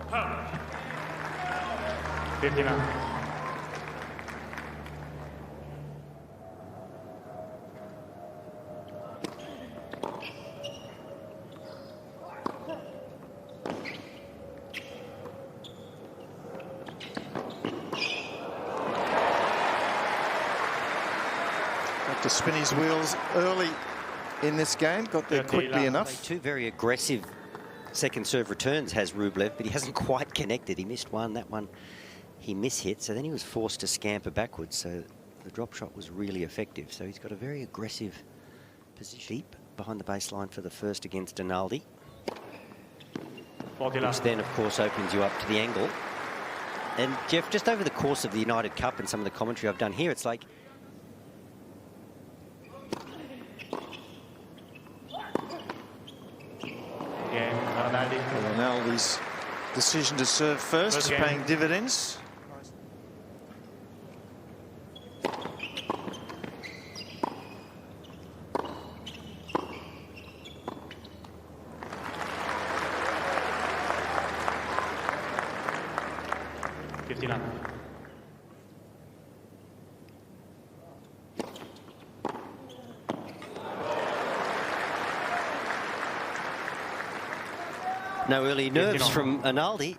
59. To spin his wheels early in this game, got there quickly enough. Two very aggressive second serve returns has Rublev, but he hasn't quite connected. He missed one, that one he mishit, so then he was forced to scamper backwards, so the drop shot was really effective. So he's got a very aggressive position deep behind the baseline for the first against Arnaldi, which then of course opens you up to the angle. And Jeff, just over the course of the United Cup and some of the commentary I've done here, it's like Arnaldi's decision to serve first is paying dividends. No early nerves from Arnaldi.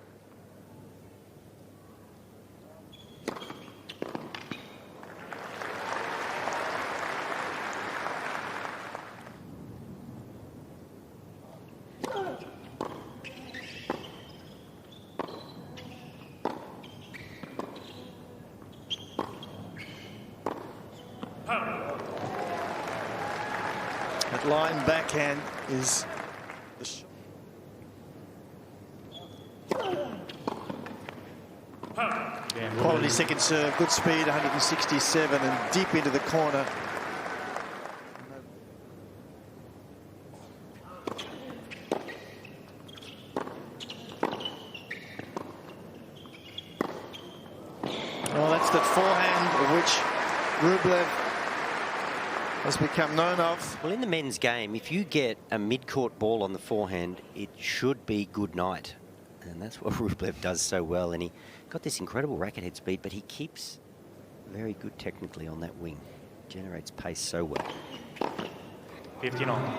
That line backhand is quality second serve, good speed, 167, and deep into the corner. Well, that's the forehand of which Rublev has become known of. Well, in the men's game, if you get a mid-court ball on the forehand, it should be good night. And that's what Rublev does so well. And he got this incredible racket head speed, but he keeps very good technically on that wing. Generates pace so well. 59.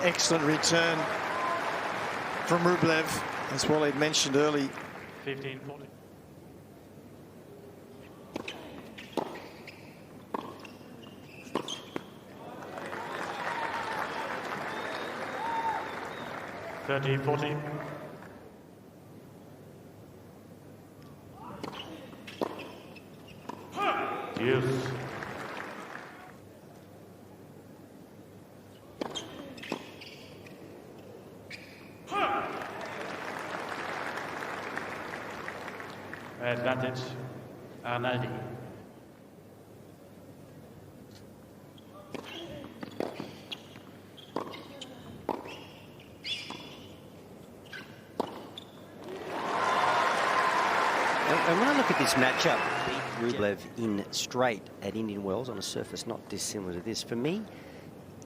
Excellent return from Rublev, as Waleed mentioned early. 15-40. Yes. Advantage, Arnaldi. And when I look at this matchup, Rublev in straight at Indian Wells on a surface not dissimilar to this, for me,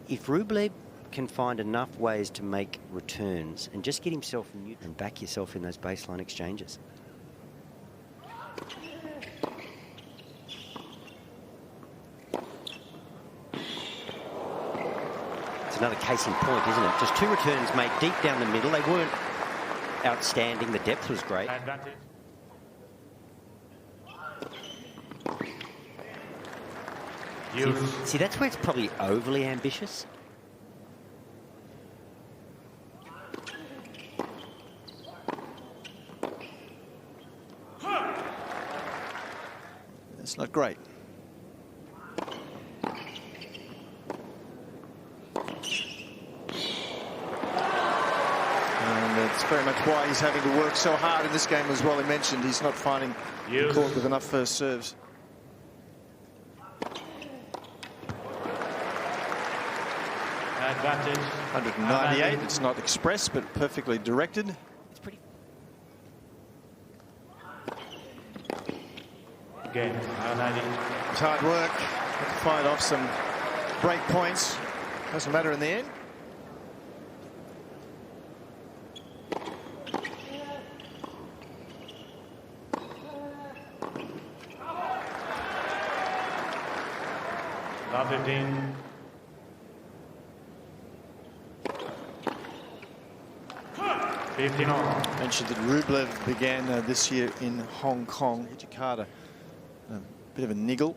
if Rublev can find enough ways to make returns and just get himself neutral and back yourself in those baseline exchanges. It's another case in point, isn't it? Just two returns made deep down the middle. They weren't outstanding. The depth was great. Advantage. See, that's where it's probably overly ambitious. It's not great. And it's very much why he's having to work so hard in this game as well. He mentioned he's not finding the court with enough first serves. Advantage. 198. It's not express, but perfectly directed. It's pretty. Again, It's hard work. Had to fight off some break points. Doesn't matter in the end. Love 15. Mentioned that Rublev began this year in Hong Kong. Jakarta, a bit of a niggle.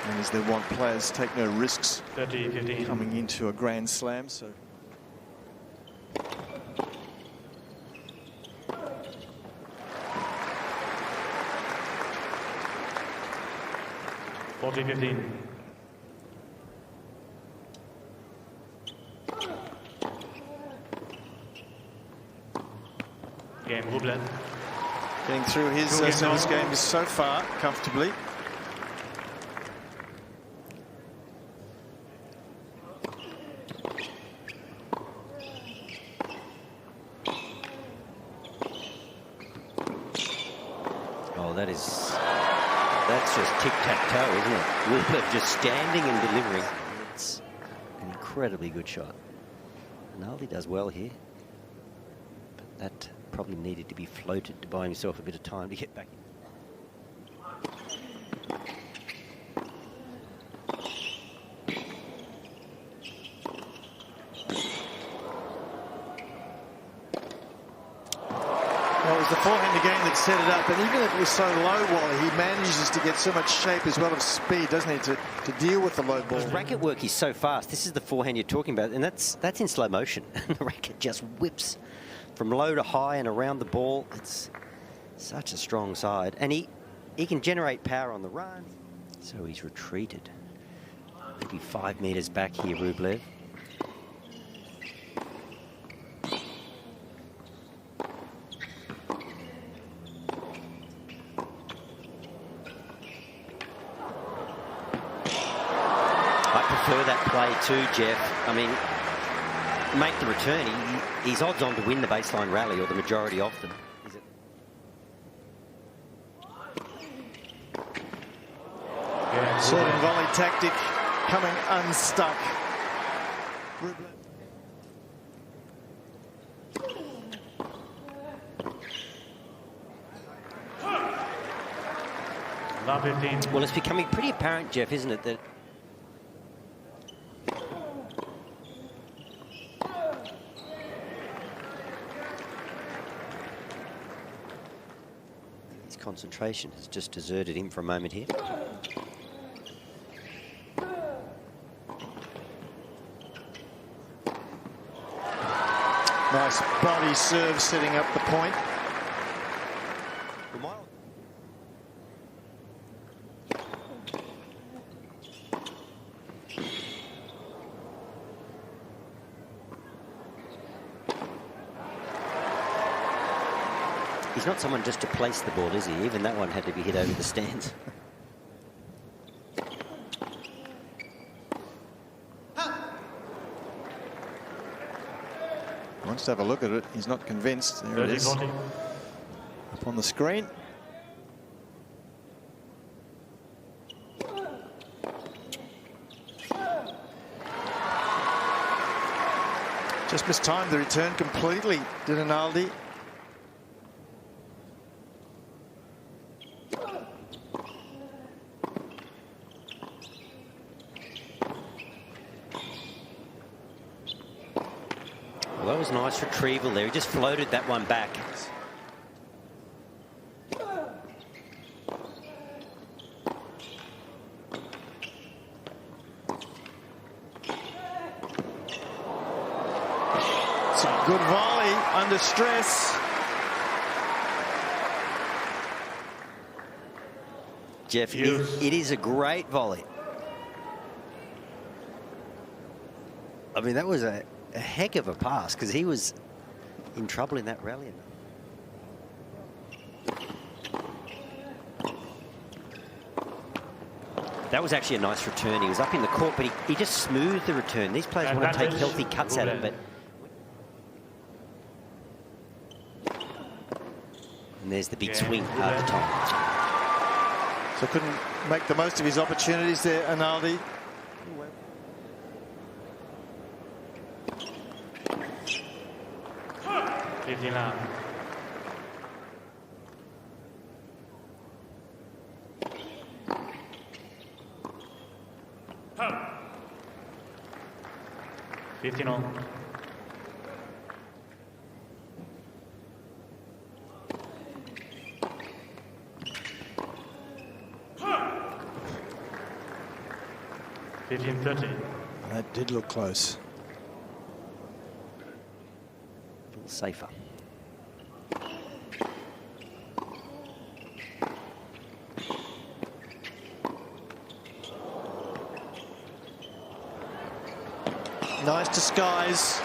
And as they want players take no risks 30-15. coming into a Grand Slam, so. $40-15. Game Rublev. Getting through his service games so far comfortably. Oh, that's just tic-tac-toe, isn't it? Rublev just standing and delivering. It's an incredibly good shot. Arnaldi does well here. But that probably needed to be floated to buy himself a bit of time to get back in. Well, it was the forehand again that set it up, and even if it was so low, Wally, he manages to get so much shape as well as speed, doesn't he, to deal with the low ball. His racket work is so fast. This is the forehand you're talking about, and that's in slow motion. The racket just whips from low to high and around the ball. It's such a strong side, and he can generate power on the run. So he's retreated, maybe 5 meters back here, Rublev. That play too, Jeff. I mean, make the return. He's odds on to win the baseline rally, or the majority of them. Is it? Yeah, Certain volley tactic coming unstuck. Love 15. Well, it's becoming pretty apparent, Jeff, isn't it, that concentration has just deserted him for a moment here. Nice body serve setting up the point. He's not someone just to place the ball, is he? Even that one had to be hit over the stands. Wants to have a look at it. He's not convinced. There it is. Up on the screen. Just mistimed the return completely, did Arnaldi. Well, that was a nice retrieval there. He just floated that one back. It's a good volley under stress. Jeff, it is a great volley. I mean, that was a heck of a pass, because he was in trouble in that rally. That was actually a nice return. He was up in the court, but he just smoothed the return. These players want to take healthy cuts at it, but And there's the big swing hard to time. So couldn't make the most of his opportunities there, Arnaldi. 15 love. Fifteen on. That did look close. A little safer. Nice disguise.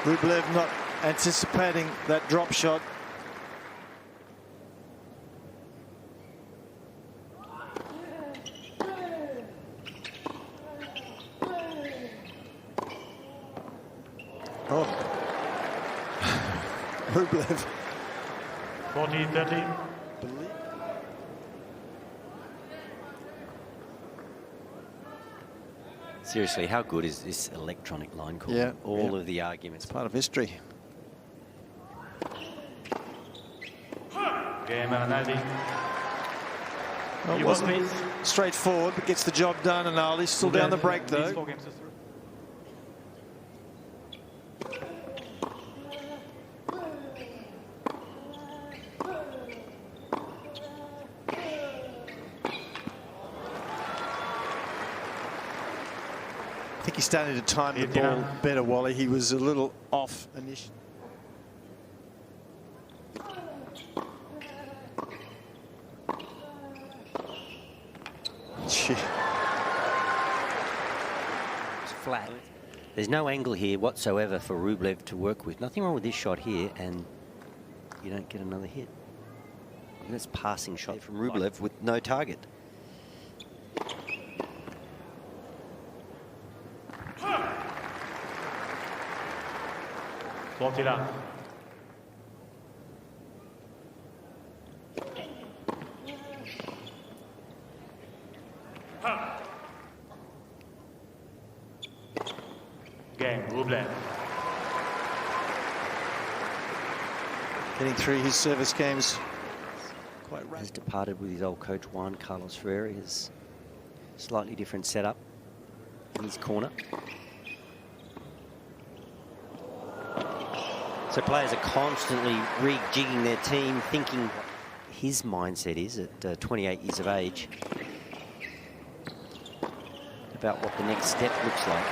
Rublev not anticipating that drop shot. Oh. Rublev. 40-30. Seriously, how good is this electronic line call? Yeah, All of the arguments. It's part of history. Game Arnaldi. Well, it wasn't straightforward, but gets the job done. Arnaldi still down the break, though. I think he's starting to time the ball better, Wally. He was a little off initially. It's flat. There's no angle here whatsoever for Rublev to work with. Nothing wrong with this shot here, and you don't get another hit. And that's passing shot from Rublev with no target. Game Rublev. Getting through his service games quite right. Has departed with his old coach Juan Carlos Ferreira. His slightly different setup in his corner. So players are constantly rejigging their team, thinking what his mindset is at 28 years of age about what the next step looks like.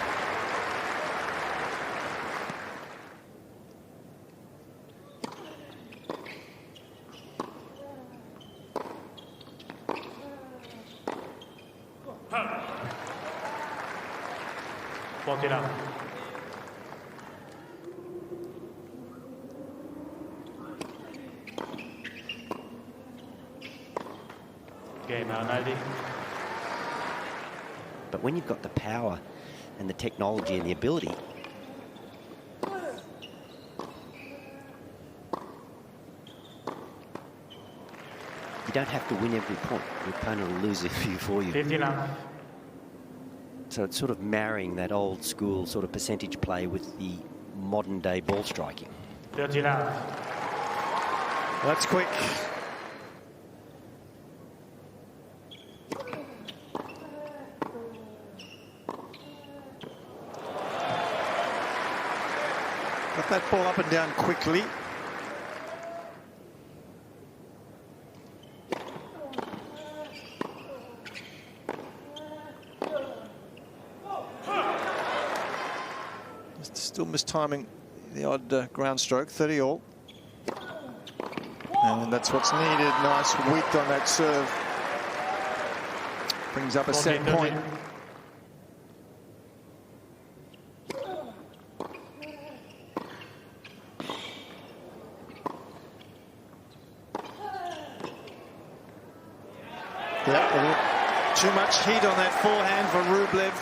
Game Arnaldi. But when you've got the power and the technology and the ability, you don't have to win every point. Your opponent will lose a few for you. 15 up. So it's sort of marrying that old school sort of percentage play with the modern day ball striking. 30 love. That's quick. Got that ball up and down quickly. Still mistiming the odd ground stroke, 30 all. And that's what's needed. Nice weak on that serve. Brings up a set point. Yeah, too much heat on that forehand for Rublev.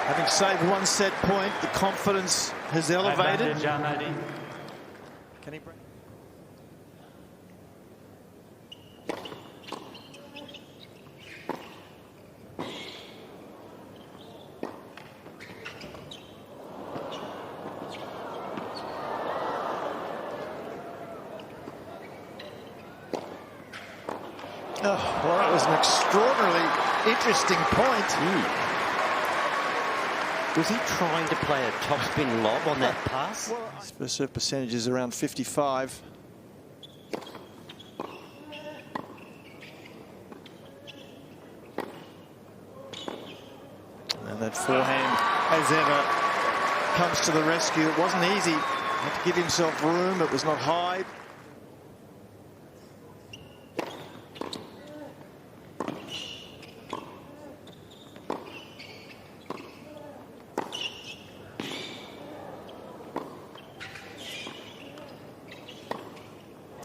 Having saved one set point, the confidence has elevated. Advantage, Arnaldi. Can he break? Oh, well, that was an extraordinarily interesting point. Was he trying to play a topspin lob on that pass? His first serve percentage is around 55. And that forehand, as ever, comes to the rescue. It wasn't easy. He had to give himself room. It was not high.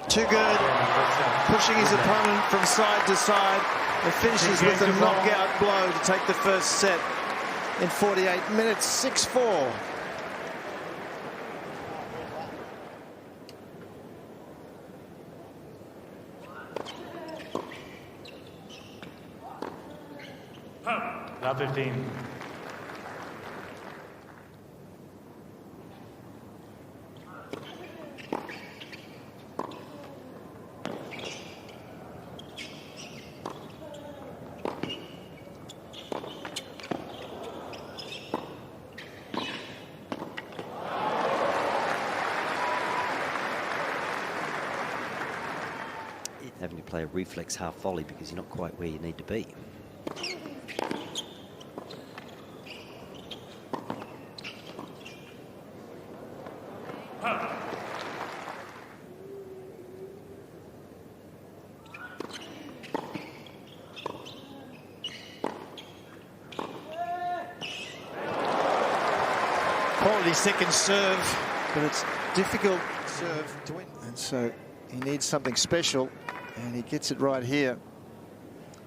Too good, pushing his opponent from side to side. It finishes with a knockout blow to take the first set in 48 minutes, 6-4. Love 15. Having to play a reflex half volley because you're not quite where you need to be. Quality second serve, but it's difficult serve to win. And so he needs something special, and he gets it right here.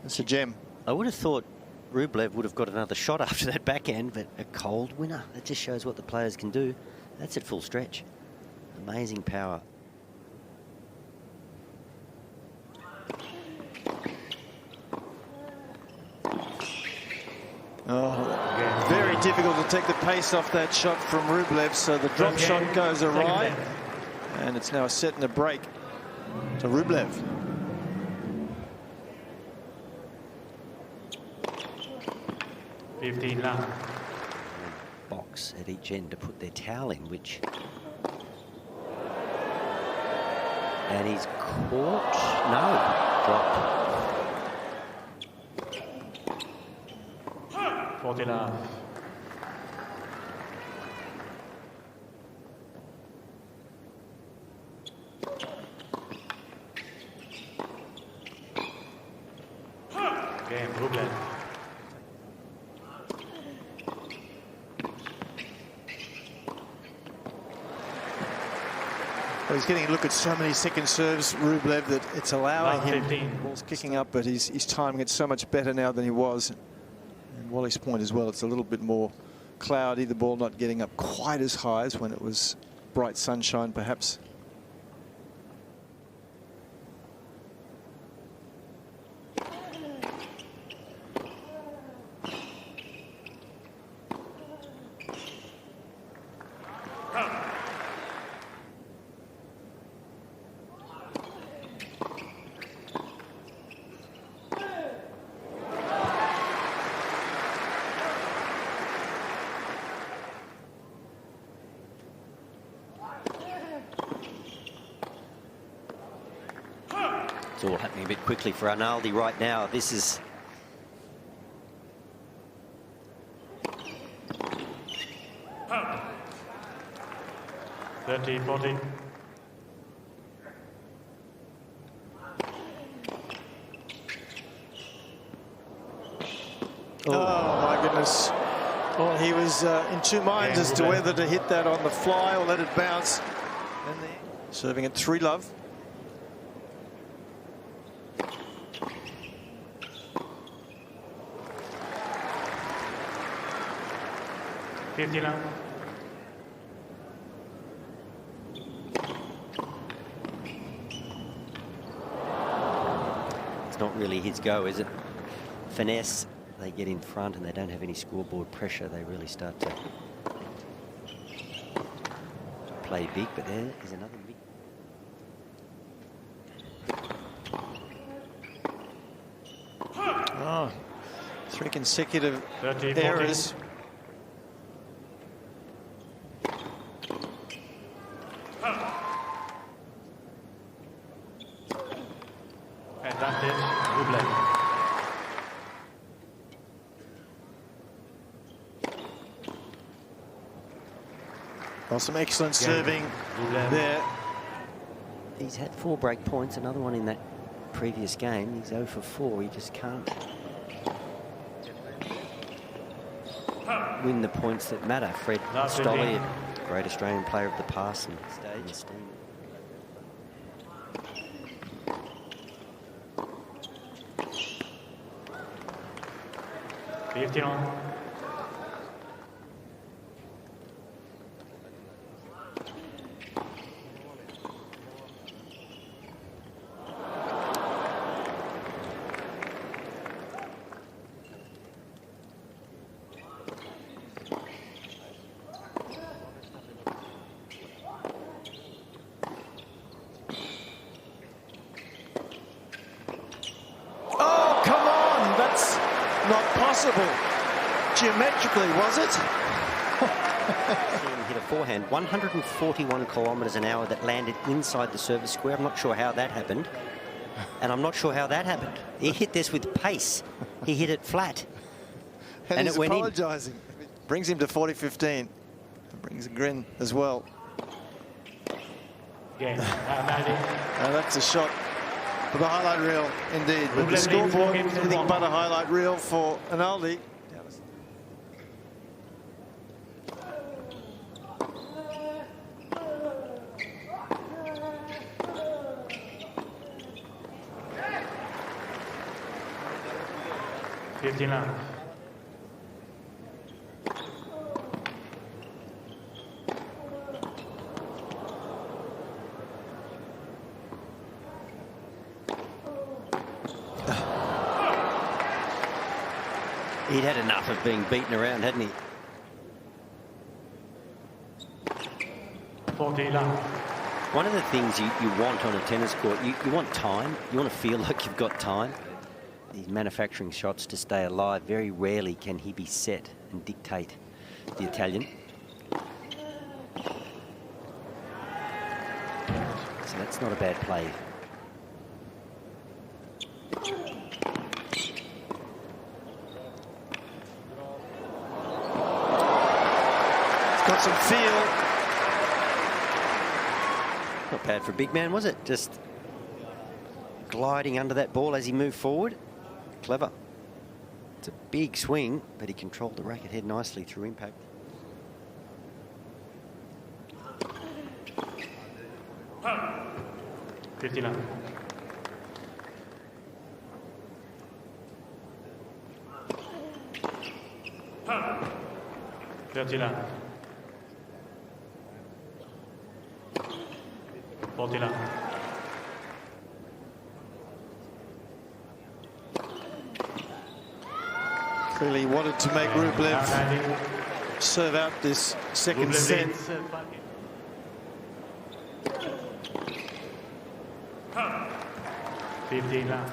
It's a gem. I would have thought Rublev would have got another shot after that backhand, but a cold winner. That just shows what the players can do. That's at full stretch. Amazing power. Oh, very difficult to take the pace off that shot from Rublev, so the drop shot goes awry, and it's now a set and a break to Rublev. Box at each end to put their towel in, which... And he's caught. No, dropped. 40 love. Game, Rublev. Well, he's getting a look at so many second serves, Rublev, that it's allowing him. Ball's kicking up, but he's timing it so much better now than he was. And Wally's point as well, it's a little bit more cloudy, the ball not getting up quite as high as when it was bright sunshine, perhaps. It's all happening a bit quickly for Arnaldi right now. This is... Thirty, 40. Oh, my goodness. Well, he was in two minds as to whether to hit that on the fly or let it bounce. And serving at 3-love. 15 love. It's not really his go, is it? Finesse, they get in front and they don't have any scoreboard pressure. They really start to play big, but there is another big. Oh, 3 consecutive errors. Advantage, Rublev. Well, some excellent serving there. He's had 4 break points, another one in that previous game. He's 0 for 4. He just can't win the points that matter. Fred Stolle, great Australian player of the past and stage. 15 on. Geometrically, was it? Hit a forehand, 141 kilometres an hour that landed inside the service square. I'm not sure how that happened. And I'm not sure how that happened. He hit this with pace. He hit it flat. And he's it went apologising. Brings him to 40-15. Brings a grin as well. Yeah. That's a shot for the highlight reel, indeed. But the scoreboard, anything but a highlight reel for Arnaldi. 15 love. He'd had enough of being beaten around, hadn't he? 40 love. One of the things you want on a tennis court, you want time. You want to feel like you've got time. He's manufacturing shots to stay alive. Very rarely can he be set and dictate the Italian. So that's not a bad play. It's got some feel. Not bad for a big man, was it? Just gliding under that ball as he moved forward. Clever. It's a big swing, but he controlled the racket head nicely through impact. Oh. 15 love. Oh. 30 love. 40 love. Clearly wanted to make Rublev serve out this second set. For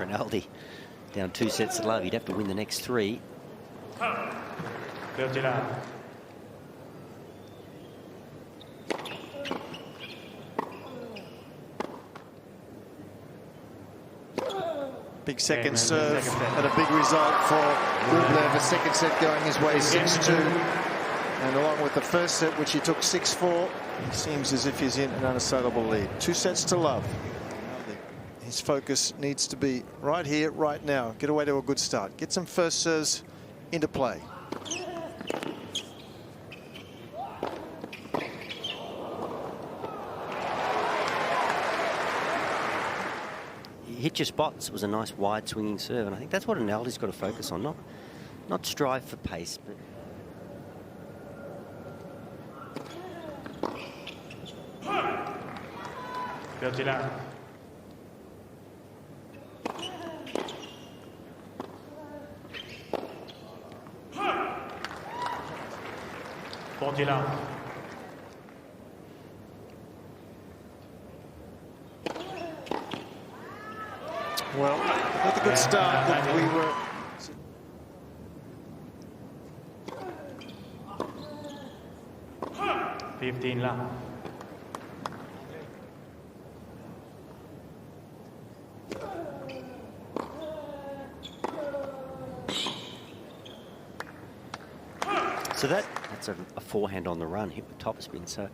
Arnaldi, down 2 sets to love. He'd have to win the next 3. 30 love. Big second serve and a big result for Rublev. A second set going his way 6-2. And along with the first set, which he took 6-4, it seems as if he's in an unassailable lead. 2 sets to love. His focus needs to be right here, right now. Get away to a good start. Get some first serves into play. Hit your spots. It was a nice wide swinging serve, and I think that's what Arnaldi's got to focus on. Not strive for pace, but 30 là. Portez là. Well, not a good start, but we were... Fifteen là. So that's a forehand on the run, hit with topspin. So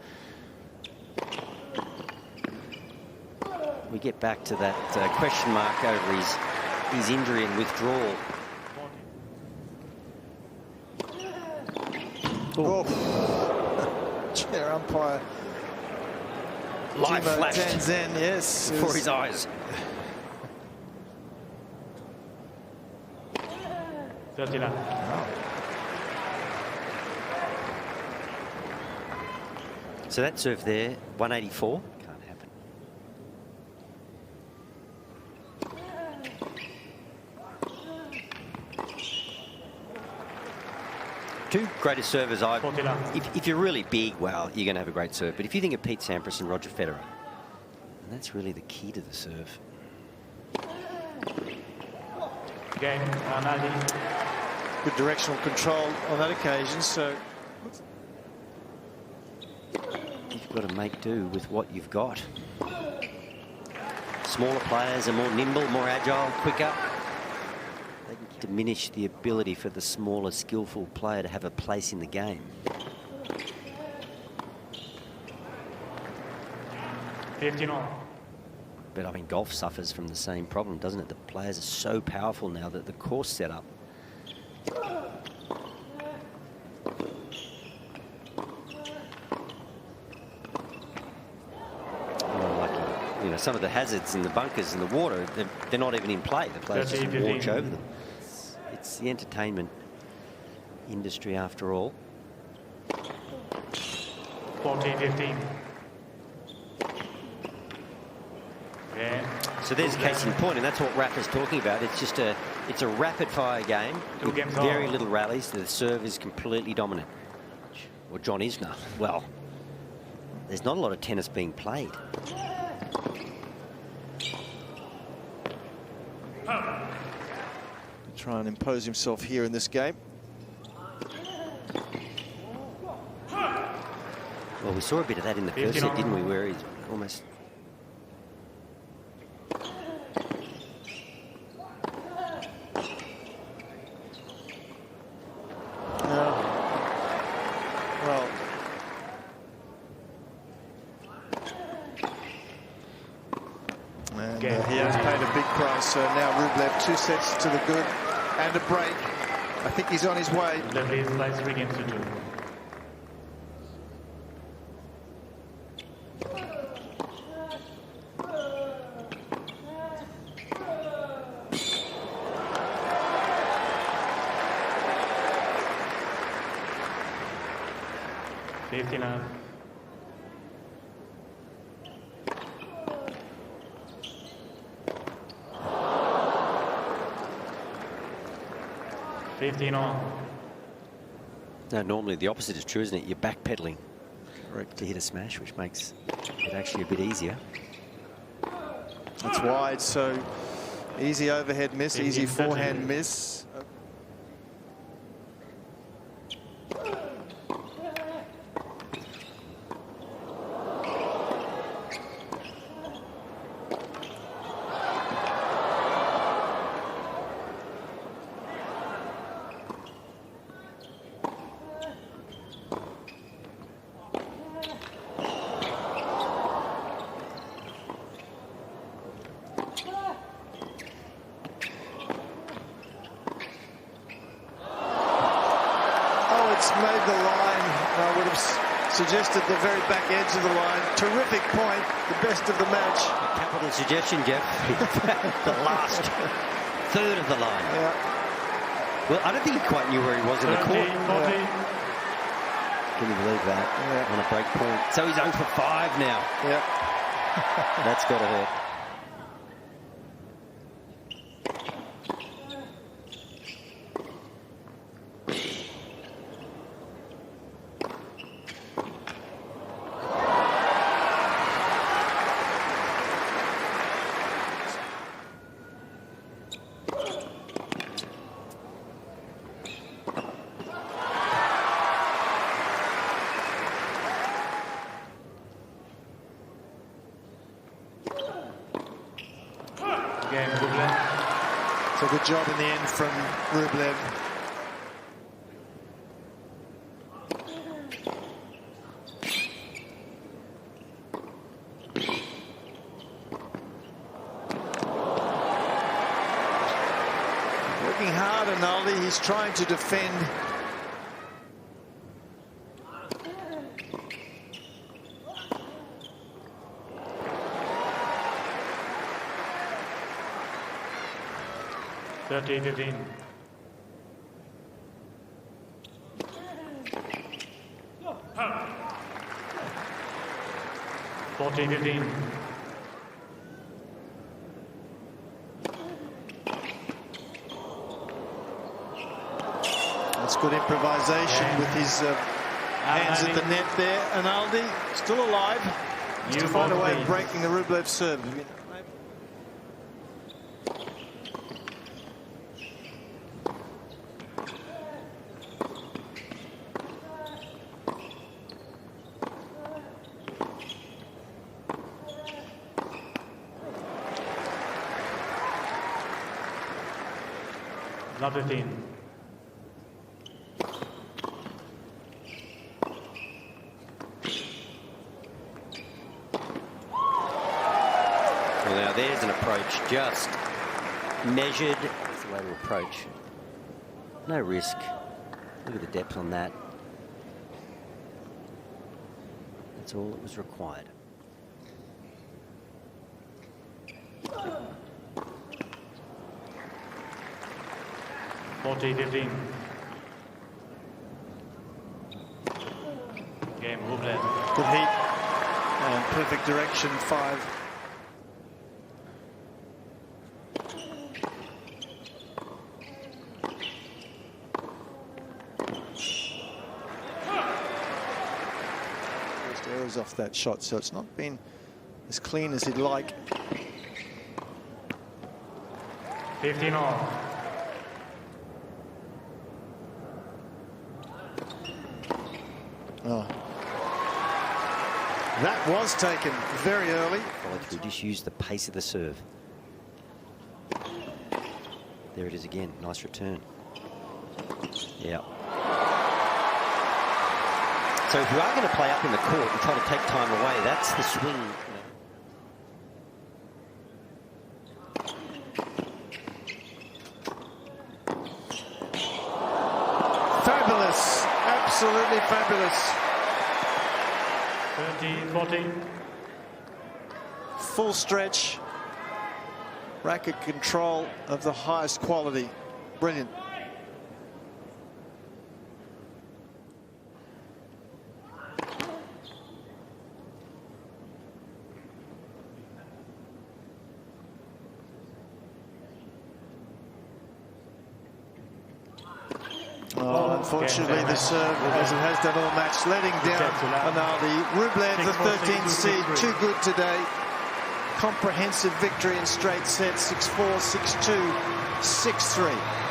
we get back to that question mark over his injury and withdrawal. Oh. Chair umpire. Light flashed Tanzan, yes. before his eyes. 30 là. So that serve there, 184. Can't happen. Two greatest servers if you're really big, well, you're going to have a great serve. But if you think of Pete Sampras and Roger Federer, and that's really the key to the serve. Cain, Arnaldi. Good directional control on that occasion, so... You've got to make do with what you've got. Smaller players are more nimble, more agile, quicker. They can diminish the ability for the smaller, skillful player to have a place in the game. 15 on. But I mean, golf suffers from the same problem, doesn't it? The players are so powerful now that the course setup. You know, some of the hazards in the bunkers in the water, they're not even in play. The players just watch over them. It's the entertainment industry after all. 14, 15. Yeah. So there's a case in point, and that's what Rafa's talking about. It's just it's a rapid-fire game with very little rallies. The serve is completely dominant. Or John Isner. Well, there's not a lot of tennis being played. Try and impose himself here in this game. Well, we saw a bit of that in the first set, didn't we, where he's almost... Well, and he has paid a big price. So now Rublev 2 sets to the good and a break. I think he's on his way. Rublev slides 3 games to 2. Safety now. No, normally the opposite is true, isn't it? You're backpedaling to hit a smash, which makes it actually a bit easier. That's wide, so easy overhead miss, easy forehand miss. Made the line. I would have suggested the very back edge of the line. Terrific point, the best of the match. Capital suggestion, Jeff. The last third of the line. Yeah. Well, I don't think he quite knew where he was in the court. 40. Can you believe that? Yeah. On a break point. So he's 0 for 5 now. Yeah. That's got to hurt. Game, Rublev. So good job in the end from Rublev. Working hard, Arnaldi. He's trying to defend. Thirty 15. Forty 15. That's good improvisation with his hands at the net there. Arnaldi still alive. Needs to find a way of breaking the Rublev serve. Not 15. Well, now there's an approach, just measured. That's the way to approach. No risk. Look at the depth on that. That's all that was required. Forty 15. Game, Rublev. Good heat and perfect direction, 5. First errors off that shot, so it's not been as clean as he'd like. 15 all. Oh. That was taken very early. We just used the pace of the serve. There it is again. Nice return. Yeah. So if you are going to play up in the court and try to take time away, that's the swing. Fabulous. Absolutely fabulous. 30 40. Full stretch. Racket control of the highest quality. Brilliant. Oh, unfortunately, the serve, as it has done all match, letting down Arnaldi. Rublev, the 13th seed, too good today. Comprehensive victory in straight sets, 6-4, 6-2, 6-3.